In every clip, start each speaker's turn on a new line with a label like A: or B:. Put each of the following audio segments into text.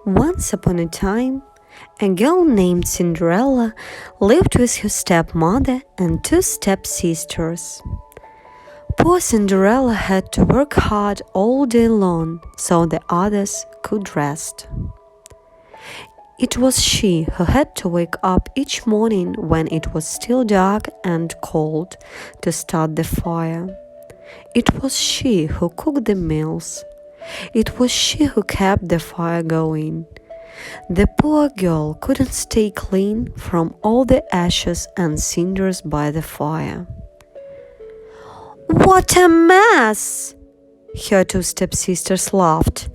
A: Once upon a time, a girl named Cinderella lived with her stepmother and two stepsisters. Poor Cinderella had to work hard all day long so the others could rest. It was she who had to wake up each morning when it was still dark and cold to start the fire. It was she who cooked the meals. It was she who kept the fire going. The poor girl couldn't stay clean from all the ashes and cinders by the fire. "What a mess!" her two stepsisters laughed,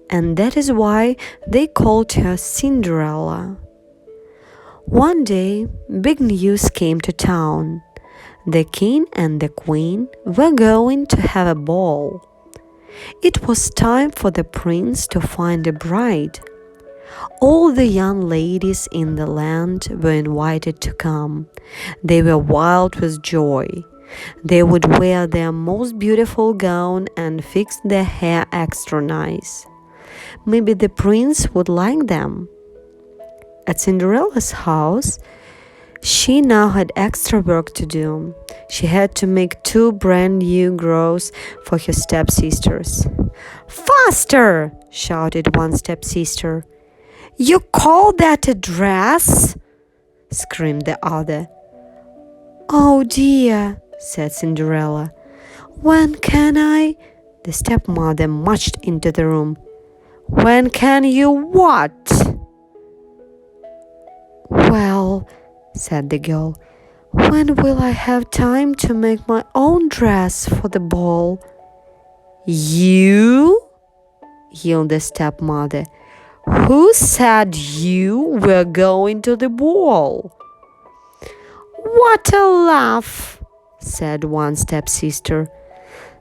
A: and that is why they called her Cinderella. One day, big news came to town. The king and the queen were going to have a ball. It was time for the prince to find a bride. All the young ladies in the land were invited to come. They were wild with joy. They would wear their most beautiful gown and fix their hair extra nice. Maybe the prince would like them. At Cinderella's house, she now had extra work to do. She had to make two brand new grows for her stepsisters. "Faster!" shouted one stepsister. "You call that a dress?" screamed the other. "Oh dear," said Cinderella. "When can I?" The stepmother marched into the room. "When can you what?" "Well," said the girl, "when will I have time to make my own dress for the ball?" "You?" yelled the stepmother. "Who said you were going to the ball?" "What a laugh!" said one stepsister.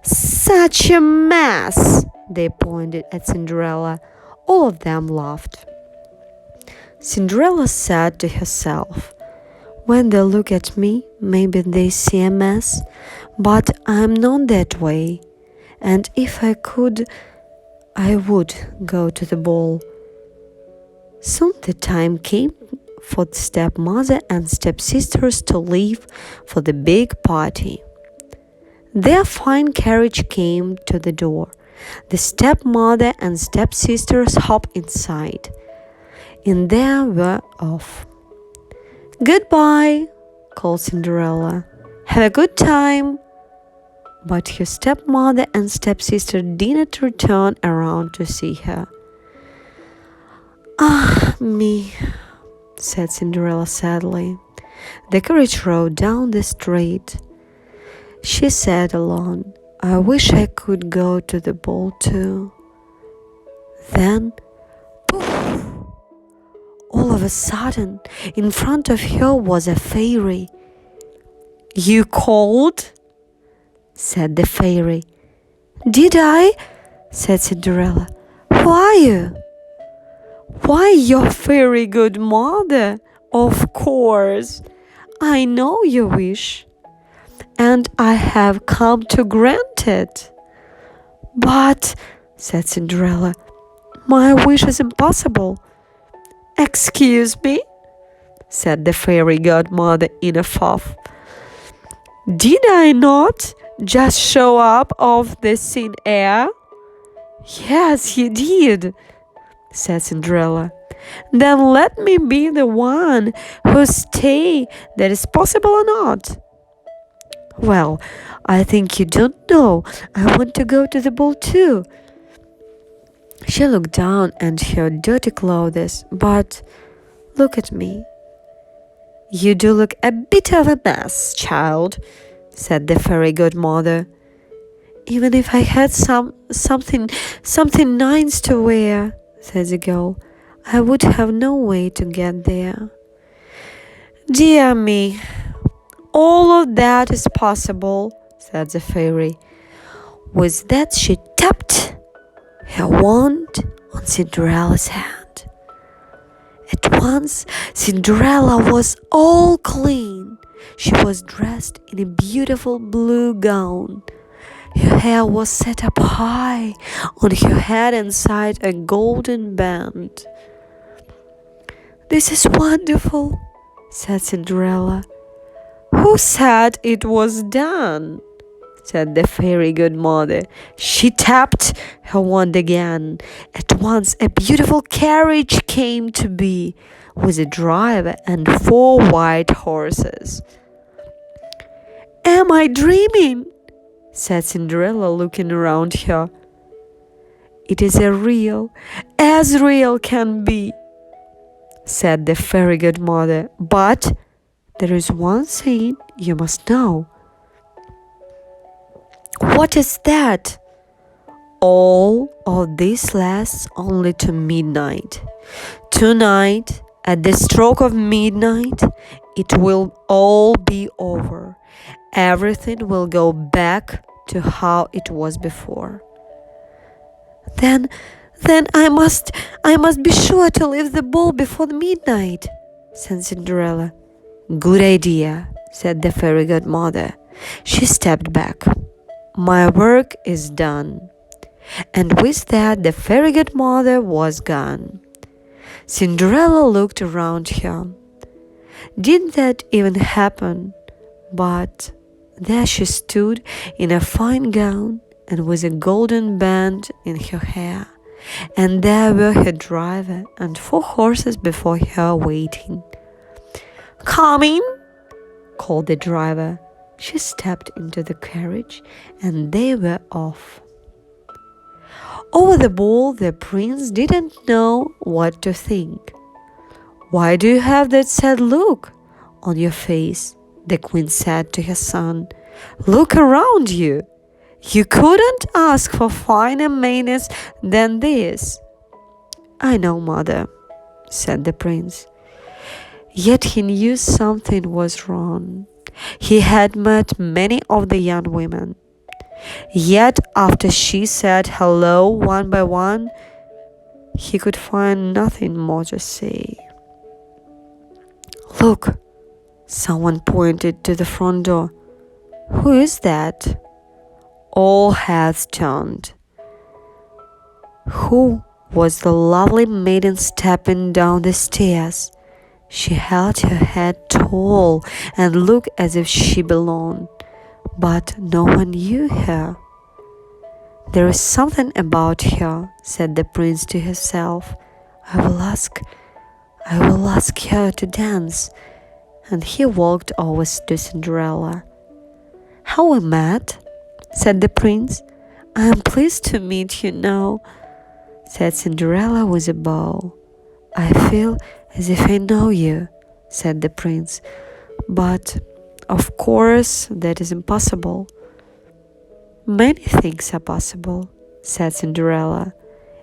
A: "Such a mess!" They pointed at Cinderella. All of them laughed. Cinderella said to herself, "When they look at me, maybe they see a mess, but I'm not that way. And if I could, I would go to the ball." Soon the time came for the stepmother and stepsisters to leave for the big party. Their fine carriage came to the door. The stepmother and stepsisters hopped inside. And they were off. "Goodbye," called Cinderella. "Have a good time." But her stepmother and stepsister didn't return around to see her. "Ah, me," said Cinderella sadly. The carriage rode down the street. She said alone, "I wish I could go to the ball too." Then, poof! All of a sudden, in front of her was a fairy. "You called?" said the fairy. "Did I?" said Cinderella. "Who are you?" "Why, your fairy godmother, of course. I know your wish, and I have come to grant it." "But," said Cinderella, "my wish is impossible." "Excuse me," said the fairy godmother in a huff. "Did I not just show up off the thin air?" "Yes, you did," said Cinderella. "Then let me be the one who say that is possible or not." "Well, I think you don't know. I want to go to the ball too." She looked down at her dirty clothes, but look at me. "You do look a bit of a mess, child," said the fairy godmother. "Even if I had something nice to wear," said the girl, "I would have no way to get there." "Dear me, all of that is possible," said the fairy. With that she tapped her wand on Cinderella's hand. At once, Cinderella was all clean. She was dressed in a beautiful blue gown. Her hair was set up high on her head inside a golden band. "This is wonderful," said Cinderella. "Who said it was done?" said the fairy godmother. She tapped her wand again. At once a beautiful carriage came to be, with a driver and 4 white horses. "Am I dreaming?" said Cinderella, looking around her. "It is as real can be," said the fairy godmother. "But there is one thing you must know." "What is that?" "All of this lasts only to midnight. Tonight, at the stroke of midnight, it will all be over. Everything will go back to how it was before." Then I must be sure to leave the ball before midnight," said Cinderella. "Good idea," said the fairy godmother. She stepped back. "My work is done." And with that, the fairy godmother was gone. Cinderella looked around her. Did that even happen? But there she stood in a fine gown and with a golden band in her hair, and there were her driver and 4 horses before her waiting. "Coming!" called the driver. She stepped into the carriage and they were off. Over the ball, the prince didn't know what to think. "Why do you have that sad look on your face?" the queen said to her son. "Look around you. You couldn't ask for finer manners than this." "I know, mother," said the prince. Yet he knew something was wrong. He had met many of the young women. Yet after she said hello one by one, he could find nothing more to say. "Look," someone pointed to the front door. "Who is that?" All heads turned. Who was the lovely maiden stepping down the stairs? She held her head tall and looked as if she belonged, but no one knew her. "There is something about her," said the prince to himself. I will ask her to dance." And he walked over to Cinderella. "How we met?" said the prince. "I am pleased to meet you now," said Cinderella with a bow. "I feel as if I know you," said the prince. "But of course that is impossible." "Many things are possible," said Cinderella,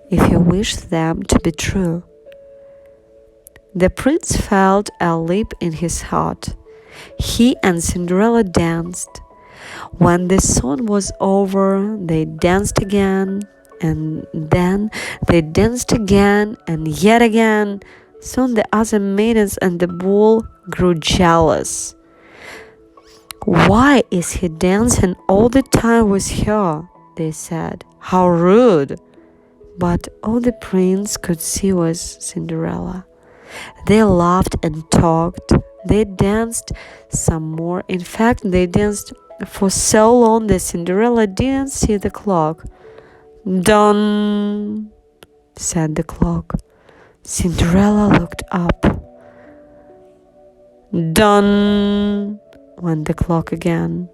A: "if you wish them to be true." The prince felt a leap in his heart. He and Cinderella danced. When the song was over, they danced again, and then they danced again and yet again. Soon the other maidens and the bull grew jealous. "Why is he dancing all the time with her?" they said. "How rude!" But all the prince could see was Cinderella. They laughed and talked. They danced some more. In fact, they danced for so long that Cinderella didn't see the clock. "Done," said the clock. Cinderella looked up. "Done," went the clock again.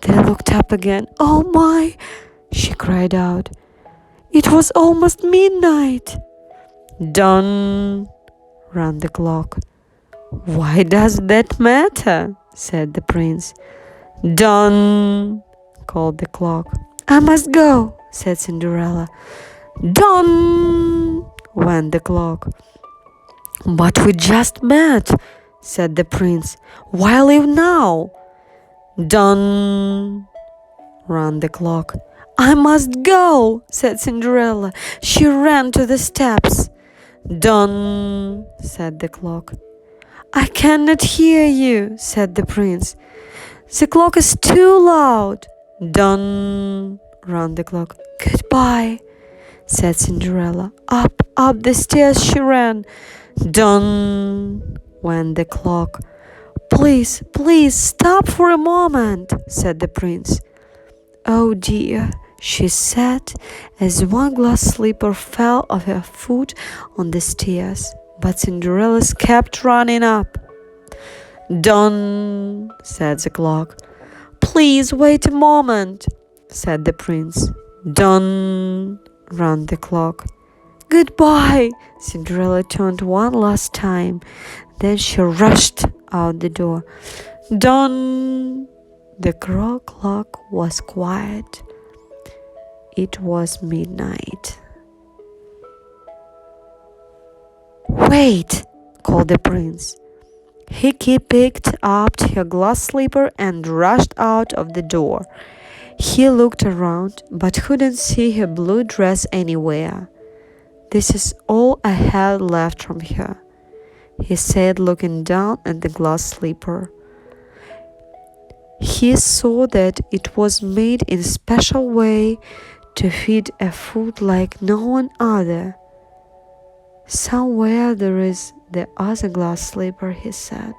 A: They looked up again. "Oh my!" she cried out. "It was almost midnight." "Done," ran the clock. "Why does that matter?" said the prince. "Done," called the clock. "I must go," said Cinderella. "Done," went the clock. "But we just met," said the prince. "Why leave now?" "Done," ran the clock. "I must go," said Cinderella. She ran to the steps. "Done," said the clock. "I cannot hear you," said the prince. "The clock is too loud." Done, ran the clock. Goodbye, said Cinderella. Up the stairs she ran. Done, went the clock. Please, stop for a moment, said the prince. Oh dear, she said, as one glass slipper fell off her foot on the stairs. But Cinderella kept running up. Done, said the clock. Please wait a moment, said the prince. Done, ran the clock. Goodbye, Cinderella turned one last time. Then she rushed out the door. Done. The clock was quiet. It was midnight. Wait, called the prince. He picked up her glass slipper and rushed out of the door. He looked around, but couldn't see her blue dress anywhere. This is all I had left from her, he said, looking down at the glass slipper. He saw that it was made in a special way to fit a foot like no one other. Somewhere there is the other glass slipper, he said.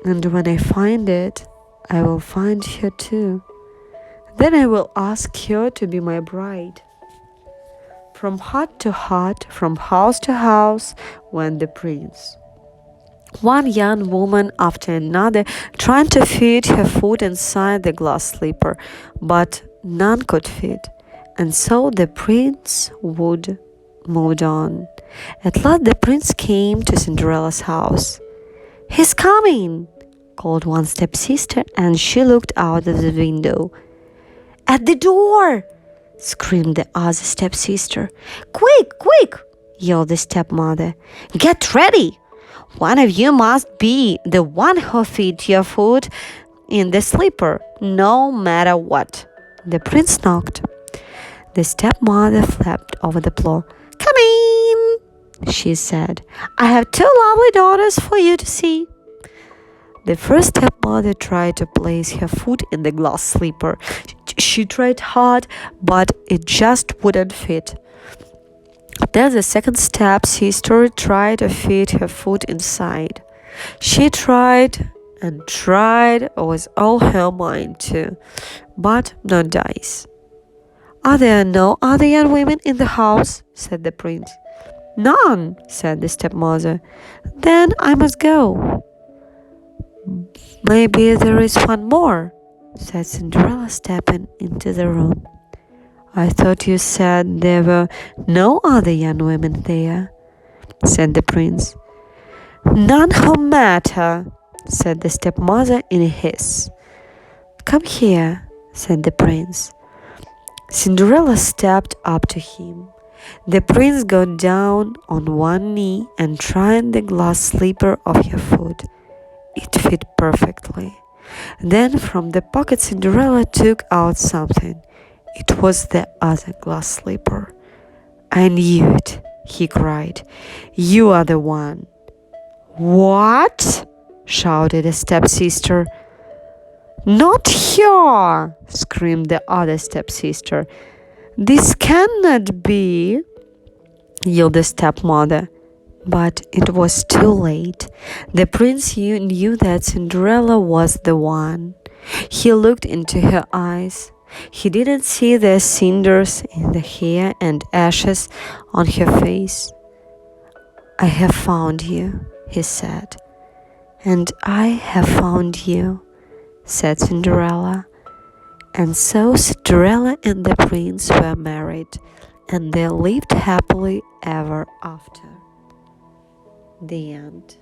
A: And when I find it, I will find her too. Then I will ask her to be my bride. From hut to hut, from house to house, went the prince. One young woman after another trying to fit her foot inside the glass slipper, but none could fit, and so the prince moved on. At last the prince came to Cinderella's house. "He's coming!" called one stepsister, and she looked out of the window. "At the door!" screamed the other stepsister. Quick! yelled the stepmother. "Get ready! One of you must be the one who fit your foot in the slipper, no matter what." The prince knocked. The stepmother flapped over the floor. "Come in," she said. "I have two lovely daughters for you to see." The first stepmother tried to place her foot in the glass slipper. She tried hard, but it just wouldn't fit. Then the second stepsister tried to fit her foot inside. She tried and tried with all her mind too, but no dice. "Are there no other young women in the house?" said the prince. "None," said the stepmother. "Then I must go." "Maybe there is one more," said Cinderella, stepping into the room. "I thought you said there were no other young women there," said the prince. "None who matter," said the stepmother in a hiss. "Come here," said the prince. Cinderella stepped up to him. The prince got down on one knee and tried the glass slipper of her foot. It fit perfectly. Then from the pocket Cinderella took out something. It was the other glass slipper. "I knew it," he cried. "You are the one." "What?" shouted a stepsister. "Not here!" screamed the other stepsister. "This cannot be," yelled the stepmother. But it was too late. The prince knew that Cinderella was the one. He looked into her eyes. He didn't see the cinders in the hair and ashes on her face. "I have found you," he said. "And I have found you," said Cinderella. And so Cinderella and the prince were married, and they lived happily ever after. The end.